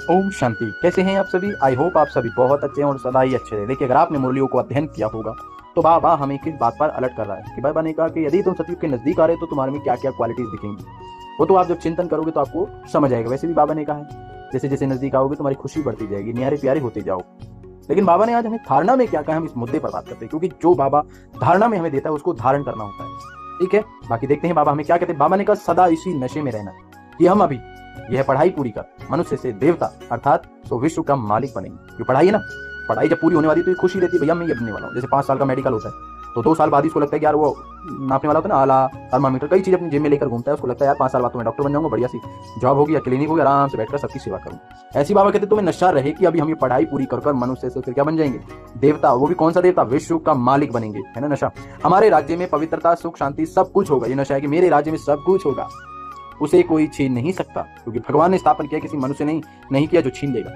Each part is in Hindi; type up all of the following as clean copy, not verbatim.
ओम शांति। कैसे हैं आप सभी? आई होप आप सभी बहुत अच्छे हैं और सदा ही अच्छे रहे। देखिए, अगर आपने मुरलियों को अध्ययन किया होगा तो बाबा हमें किस बात पर अलर्ट कर रहा है कि बाबा ने कहा कि यदि तुम सतयुग के नजदीक आ रहे हो तो तुम्हारे में क्या क्या क्वालिटीज दिखेंगी। वो तो आप जब चिंतन करोगे तो आपको समझ आएगा। वैसे भी बाबा ने कहा है जैसे जैसे नजदीक आओगे तुम्हारी खुशी बढ़ती जाएगी, न्यारे प्यारे होते जाओ। लेकिन बाबा ने आज हमें धारणा में क्या कहा, हम इस मुद्दे पर बात करते हैं, क्योंकि जो बाबा धारणा में हमें देता है उसको धारण करना होता है। ठीक है, बाकी देखते हैं बाबा हमें क्या कहते हैं। बाबा ने कहा सदा इसी नशे में रहना कि हम अभी यह पढ़ाई पूरी कर मनुष्य से देवता अर्थात तो विश्व का मालिक बनेंगे। जो पढ़ाई है ना, पढ़ाई जब पूरी होने वाली तो ये खुशी रहती है, भैया मैं ये बनने वाला हूँ। जैसे 5 साल का मेडिकल होता है तो 2 साल बाद इसको लगता है कि यार वो नापने वाला होता है ना, आला थर्मामीटर कई चीज अपनी जेब में लेकर घूमता है। उसको लगता है यार 5 साल बाद तो मैं डॉक्टर बन जाऊंगा, बढ़िया सी जॉब होगी या क्लिनिक होगी, आराम से बैठकर सबकी सेवा करूँ। ऐसी बाबा कहते तुम्हें नशा रहे कि अभी हम ये पढ़ाई पूरी कर मनुष्य से फिर क्या बन जाएंगे, देवता। वो भी कौन सा देवता? विश्व का मालिक बनेंगे, है ना नशा। हमारे राज्य में पवित्रता सुख शांति सब कुछ होगा। ये नशा है कि मेरे राज्य में सब कुछ होगा, उसे कोई छीन नहीं सकता, क्योंकि भगवान ने स्थापन किया, किसी मनुष्य ने नहीं किया जो छीन लेगा।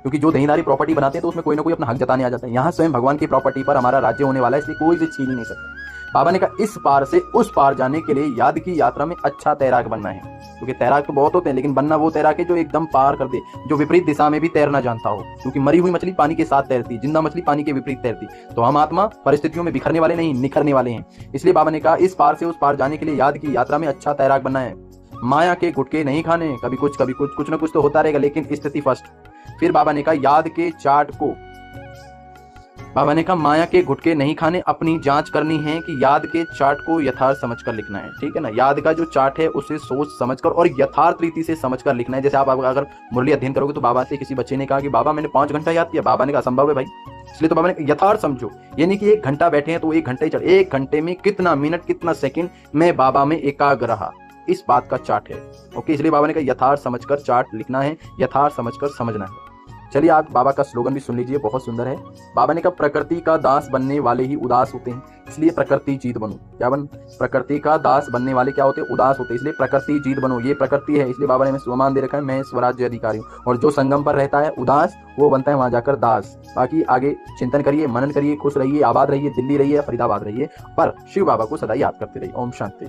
क्योंकि जो देहीदारी प्रॉपर्टी बनाते हैं तो उसमें कोई ना कोई अपना हक जताने आ जाता है। यहाँ स्वयं भगवान की प्रॉपर्टी पर हमारा राज्य होने वाला है, इसलिए कोई इसे छीन ही नहीं सकता। बाबा ने कहा इस पार से उस पार जाने के लिए याद की यात्रा में अच्छा तैराक बनना है। क्योंकि तैराक तो बहुत होते हैं, लेकिन बनना वो तैराक है जो एकदम पार कर दे, जो विपरीत दिशा में भी तैरना जानता हो। क्योंकि मरी हुई मछली पानी के साथ तैरती, जिंदा मछली पानी के विपरीत तैरती। तो हम आत्मा परिस्थितियों में बिखरने वाले नहीं, निखरने वाले हैं। इसलिए बाबा ने कहा इस पार से उस पार जाने के लिए याद की यात्रा में अच्छा तैराक बनना है। माया के गुटके नहीं खाने, कभी कुछ कुछ ना कुछ तो होता रहेगा, लेकिन स्थिति फर्स्ट। फिर बाबा ने कहा याद के चार्ट को, बाबा ने कहा माया के गुटके नहीं खाने, अपनी जांच करनी है कि याद के चार्ट को यथार्थ समझकर लिखना है। ठीक है ना, याद का जो चार्ट है उसे सोच समझकर और यथार्थ रीति से समझकर लिखना है। जैसे आप अगर मुरली अध्ययन करोगे तो बाबा से किसी बच्चे ने कहा कि बाबा मैंने 5 घंटा याद किया, बाबा ने कहा असंभव है भाई। इसलिए तो बाबा ने यथार्थ समझो, ये नहीं कि 1 घंटा बैठे हैं तो 1 घंटा ही चल, 1 घंटे में कितना मिनट कितना सेकंड मैं बाबा में एकाग्र रहा, इस बात का चार्ट है। ओके, इसलिए बाबा ने कहा यथार्थ समझकर चार्ट लिखना है, यथार्थ समझकर समझना है। चलिए आप बाबा का स्लोगन भी सुन लीजिए, बहुत सुंदर है। बाबा ने कहा प्रकृति का दास बनने वाले ही उदास होते हैं, इसलिए प्रकृति जीत बनो। क्या बन? प्रकृति का दास बनने वाले क्या होते हैं? उदास होते हैं, इसलिए प्रकृति जीत बनो। ये प्रकृति है, इसलिए बाबा ने स्वमान दे रखा है, मैं स्वराज्य अधिकारी हूँ। और जो संगम पर रहता है उदास, वो बनता है वहां जाकर दास। बाकी आगे चिंतन करिए, मनन करिए, खुश रहिए, आबाद रहिए, दिल्ली रहिए, फरीदाबाद रहिए, पर शिव बाबा को सदा याद करते रहिए। ओम शांति।